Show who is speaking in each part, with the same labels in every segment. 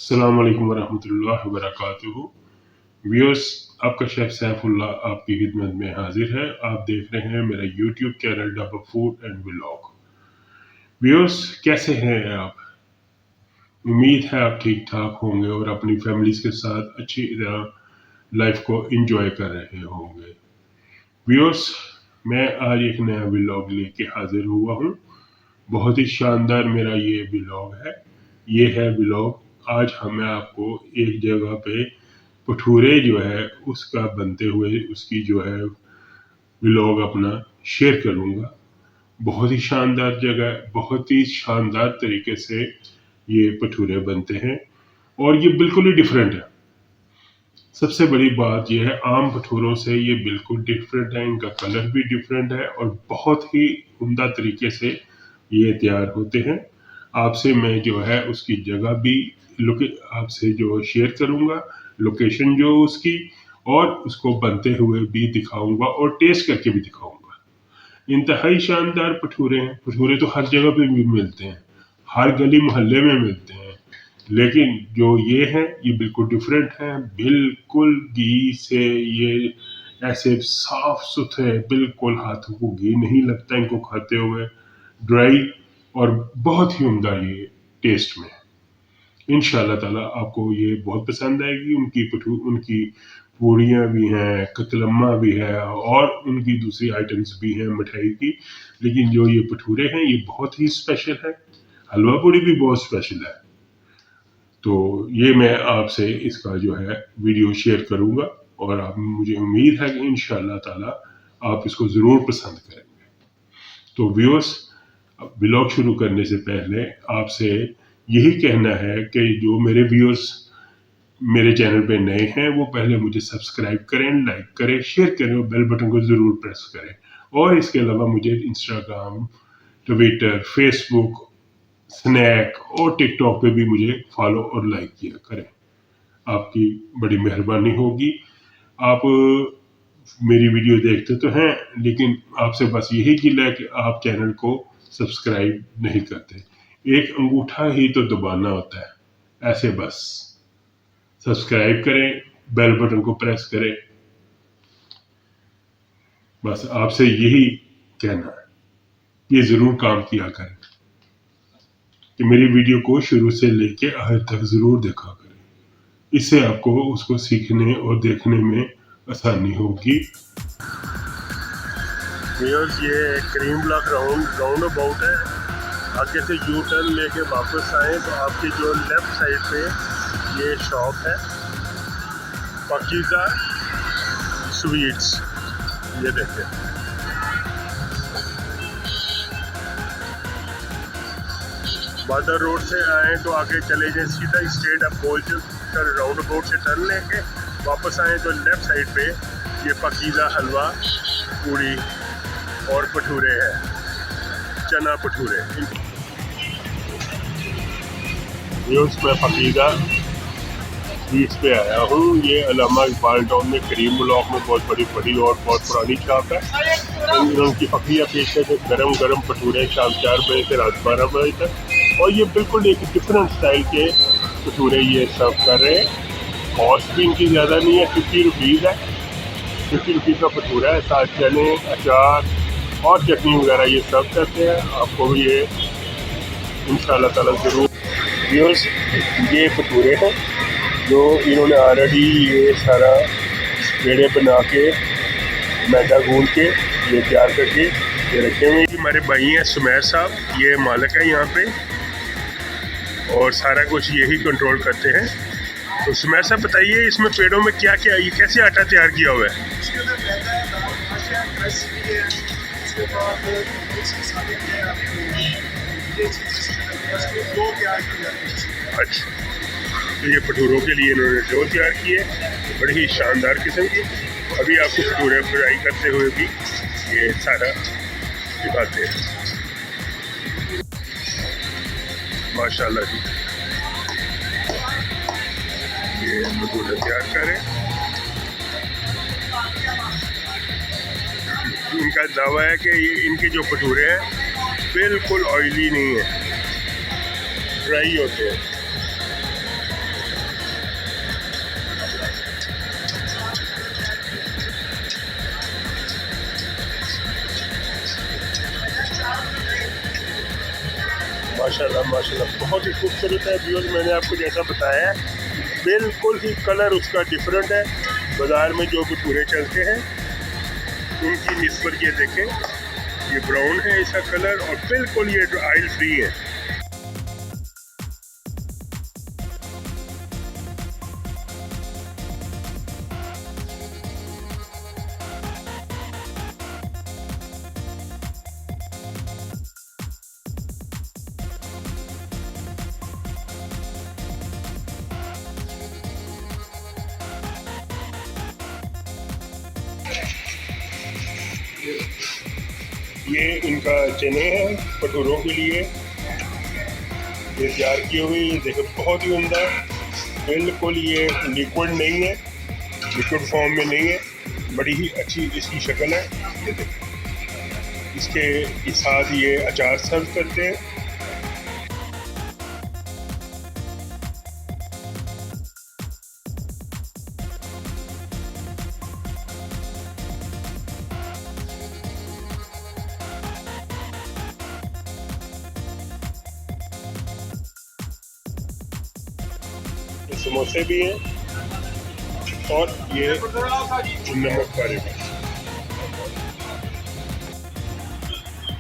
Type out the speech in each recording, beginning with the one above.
Speaker 1: अस्सलाम वालेकुम वरहमतुल्लाहि वबरकातुहू। व्यूअर्स, आपका शेफ सैफुल्लाह आपकी खिदमत में हाजिर है। आप देख रहे हैं मेरा YouTube channel dhaba food and vlog. Viewers, कैसे हैं आप? उम्मीद है आप ठीक ठाक होंगे और अपनी फैमिलीज के साथ अच्छी तरह लाइफ को एंजॉय कर रहे होंगे। व्यूअर्स, मैं आज एक नया व्लॉग लेके हाजिर हुआ हूँ। बहुत ही शानदार मेरा ये व्लॉग है। ये है व्लॉग, आज मैं आपको एक जगह पे पठूरे जो है उसका बनते हुए उसकी जो है व्लॉग अपना शेयर करूँगा। बहुत ही शानदार जगह, बहुत ही शानदार तरीके से ये पठूरे बनते हैं और ये बिल्कुल ही डिफरेंट है। सबसे बड़ी बात यह है, आम भटूरों से ये बिल्कुल डिफरेंट है। इनका कलर भी डिफरेंट है और बहुत ही उम्दा तरीके से ये तैयार होते हैं। आपसे मैं जो है उसकी जगह भी आपसे जो शेयर करूंगा, लोकेशन जो उसकी, और उसको बनते हुए भी दिखाऊंगा और टेस्ट करके भी दिखाऊंगा। इंतहाई शानदार भटूरे हैं। भटूरे तो हर जगह पे भी मिलते हैं, हर गली मोहल्ले में मिलते हैं, लेकिन जो ये हैं ये बिल्कुल डिफरेंट हैं। बिल्कुल घी से ये ऐसे साफ सुथरे, बिल्कुल हाथों को घी नहीं लगता इनको खाते हुए, ड्राई और बहुत ही उम्दा ये टेस्ट में। इंशाल्लाह ताला आपको ये बहुत पसंद आएगी। उनकी पूड़ियाँ भी हैं, कतलम्मा भी है और उनकी दूसरी आइटम्स भी हैं मिठाई की। लेकिन जो ये भटूरे हैं ये बहुत ही स्पेशल है। हलवा पूड़ी भी बहुत स्पेशल है। तो ये मैं आपसे इसका जो है वीडियो शेयर करूंगा और आप, मुझे उम्मीद है कि इंशाल्लाह ताला आप इसको ज़रूर पसंद करेंगे। तो व्यूअर्स, व्लॉग शुरू करने से पहले आपसे यही कहना है कि जो मेरे व्यूअर्स मेरे चैनल पे नए हैं वो पहले मुझे सब्सक्राइब करें, लाइक करें, शेयर करें और बेल बटन को ज़रूर प्रेस करें। और इसके अलावा मुझे इंस्टाग्राम, ट्विटर, फेसबुक, स्नैक और टिकटॉक पे भी मुझे फॉलो और लाइक किया करें। आपकी बड़ी मेहरबानी होगी। आप मेरी वीडियो देखते तो हैं, लेकिन आपसे बस यही गिला है कि आप चैनल को सब्सक्राइब नहीं करते। एक अंगूठा ही तो दबाना होता है, ऐसे बस सब्सक्राइब करें, बेल बटन को प्रेस करें। बस आपसे यही कहना है, ये ज़रूर काम किया करें कि मेरी वीडियो को शुरू से लेके आखिर तक ज़रूर देखा करें। इससे आपको उसको सीखने और देखने में आसानी होगी। ये क्रीम ब्लॉक राउंड अबाउट है। आगे से यू टर्न लेके वापस आए तो आपकी जो लेफ्ट साइड पे ये शॉप है पाकीज़ा स्वीट्स। ये देखें, बादर रोड से आए तो आगे चले जाए सीधा स्ट्रेट आप गोल चल राउंड अबाउट से टर्न लेके वापस आए तो लेफ्ट साइड पे ये पाकीज़ा हलवा, पूड़ी और भटूरे हैं, चना भटूरे। मैं पाकीज़ा स्वीट्स पे आया हूँ। ये अलामा इकबाल टाउन में करीम ब्लॉक में बहुत बड़ी और बहुत पुरानी शॉप है। उनकी फकीया पेश है गरम गरम भटूरे शाम 4 बजे से रात 12 बजे तक। और ये बिल्कुल एक डिफरेंट स्टाइल के भटूरे ये सर्व कर रहे हैं। कॉस्ट भी इनकी ज़्यादा नहीं है, 50 रुपीज़ है। 50 रुपीज़ का भटूरा है, साथ चने, अचार और चटनी वगैरह ये सर्व करते हैं। आपको भी ये इंशाल्लाह ताला ज़रूर। व्यूअर्स, ये भटूरे हैं जो इन्होंने ऑलरेडी ये सारा पेड़े बना के मैदा गूंद के ये तैयार करके ये रखे हुए। हमारे भाई हैं सुमेर साहब, ये मालिक है यहाँ पे और सारा कुछ यही कंट्रोल करते हैं। तो सुमेर साहब बताइए, इसमें पेड़ों में क्या क्या, ये कैसे आटा तैयार किया हुआ है? अच्छा, तो ये भटूरों के लिए इन्होंने डो तैयार की है, बड़ी ही शानदार किस्म की। अभी आपको भटूरे फ्राई करते हुए भी ये सारा दिखाते हैं। माशाल्लाह जी, ये भटूरे तैयार करें। इनका दावा है कि ये इनके जो भटूरे हैं बिल्कुल ऑयली नहीं है, ड्राई होते हैं। माशाल्लाह माशाल्लाह बहुत ही खूबसूरत है व्यूअर्स। मैंने आपको जैसा बताया है बिल्कुल ही कलर उसका डिफरेंट है। बाज़ार में जो भटूरे चलते हैं उनकी निस्बत ये देखें, ये ब्राउन है इसका कलर और बिल्कुल ये ऑयल फ्री है। ये इनका चने हैं भटूरों के लिए, ये तैयार किए हुए, ये देखें बहुत ही उम्दा, बिल्कुल ये लिक्विड नहीं है, लिक्विड फॉर्म में नहीं है, बड़ी ही अच्छी इसकी शक्ल है। ये देखें इसके साथ ये अचार सर्व करते हैं। समोसे भी हैं और ये नमक वाले भी।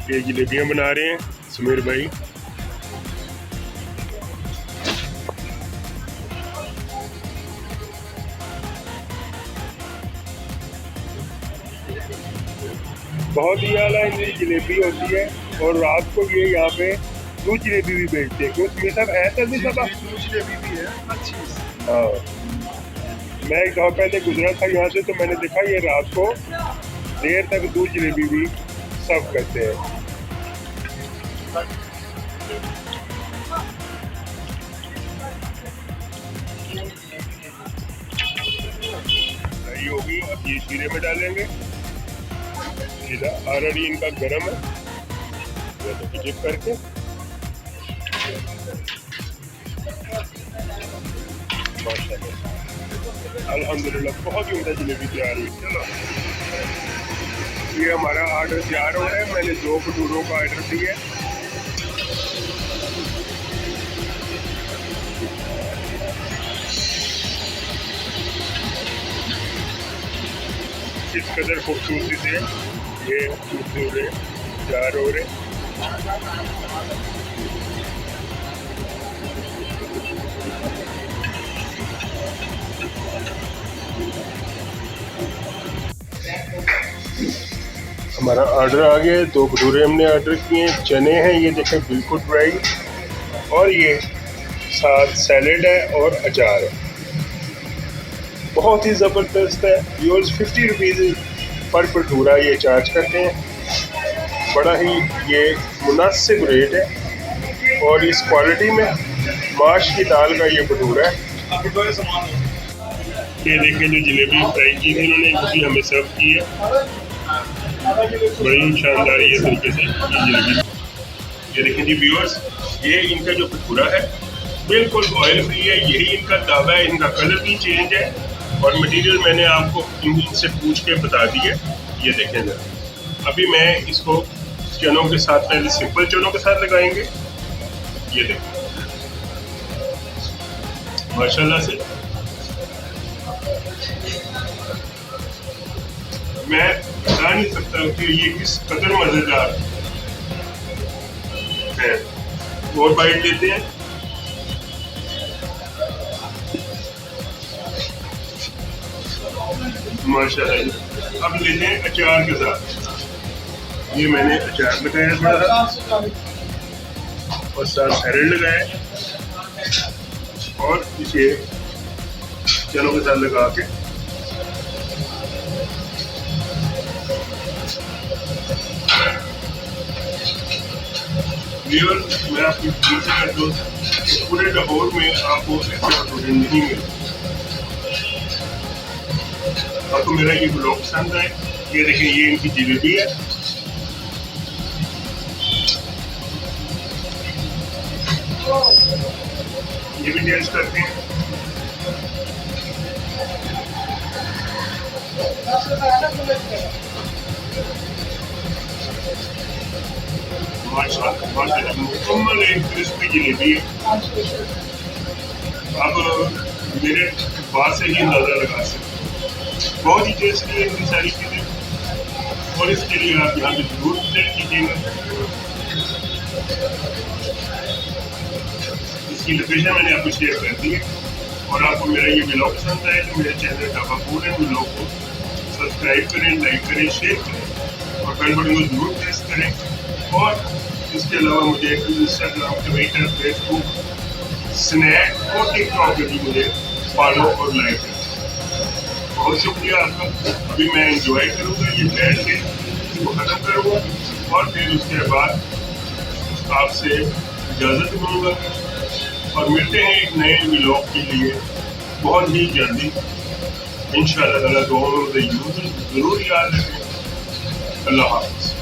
Speaker 1: ये जलेबियाँ बना रहे हैं समीर भाई। बहुत ही आला इनकी जलेबी होती है और रात को ये यहाँ पे दूध जलेबी भी बेचते हैं। कुछ सब है तो भी सब दूध जलेबी भी है अच्छी। हाँ, मैं एक दफ़ा पहले गुजरा था यहाँ से तो मैंने देखा ये रात को देर तक दूध जलेबी भी सर्व करते हैं। सही होगी, अब ये शीरे में डालेंगे। ऑलरेडी इनका गरम है, डिप करके अल्हम्दुलिल्लाह बहुत ही उम्दा जलेबी तैयार हुई। चलो ये हमारा ऑर्डर तैयार हो रहा है। मैंने 2 भटूरों का ऑर्डर दिया है। इस कदर खूबसूरती से ये भटूरे तैयार हो रहे। हमारा ऑर्डर आ गया है। 2 भटूरे हमने ऑर्डर किए हैं। चने हैं ये देखें बिल्कुल ड्राई, और ये साथ सैलेड है और अचार है। बहुत ही ज़बरदस्त है। व्यूअर्स 50 रुपीज़ पर भटूरा ये चार्ज करते हैं। बड़ा ही ये मुनासिब रेट है और इस क्वालिटी में माश की दाल का ये भटूरा है। ये देखें जो जलेबी फ्राई की थी इन्होंने, वो भी हमें सर्व की है बड़ी शानदार ये तरीके से जलेबी। ये देखें जी व्यूअर्स, ये इनका जो भटूरा है बिल्कुल ऑयल फ्री है, यही इनका दावा है। इनका कलर भी चेंज है और मटेरियल मैंने आपको इनसे पूछ के बता दिया। ये देखें जरा, अभी मैं इसको चनों के साथ, पहले सिंपल चनों के साथ लगाएंगे। ये देखें माशाल्लाह से, मैं बता नहीं सकता कि ये किस कदर मजेदार है। और बाइट लेते हैं। माशाल्लाह। अब लेते हैं अचार के साथ। ये मैंने अचार लगाया थोड़ा सा और साथ सैलेड लगाया और इसे चनों के साथ लगा के मैं आपकी फिर से कर दूँ, पूरे लाहौर में आपको ऐसे भटूरे नहीं मिलते। आपको मेरा ये ब्लॉग पसंद आए, ये देखिए ये इनकी जलेबी है। ये भी टेस्ट करते हैं। माशाल्लाह मुकम्मल एक क्रिस्पी जलेबी है। अब मेरे बात से ही अंदाज़ा लगा सकते, बहुत ही टेस्टी है इनकी सारी चीज़ें, और इसके लिए आप यहाँ पे जरूर विजिट कीजिएगा। इसकी लोकेशन मैंने आपको शेयर कर दी है, और आपको मेरा ये व्लॉग पसंद आए तो मेरे channel dhaba food and vlog को सब्सक्राइब करें, लाइक करें, शेयर करें और बेल बटन को जरूर प्रेस करें। और इसके अलावा मुझे इंस्टाग्राम, ट्विटर, फेसबुक, स्नैप और टिकटॉक पे भी मुझे फॉलो और लाइक करें। बहुत शुक्रिया आपका। अभी मैं एंजॉय करूँगा ये बैठ के, इसको ख़त्म करूँगा और फिर उसके बाद आपसे इजाज़त लूँगा और मिलते हैं एक नए व्लॉग के लिए बहुत ही जल्दी इंशाअल्लाह ताला। दुआओं में ज़रूर याद रखें। अल्लाह हाफ़िज़।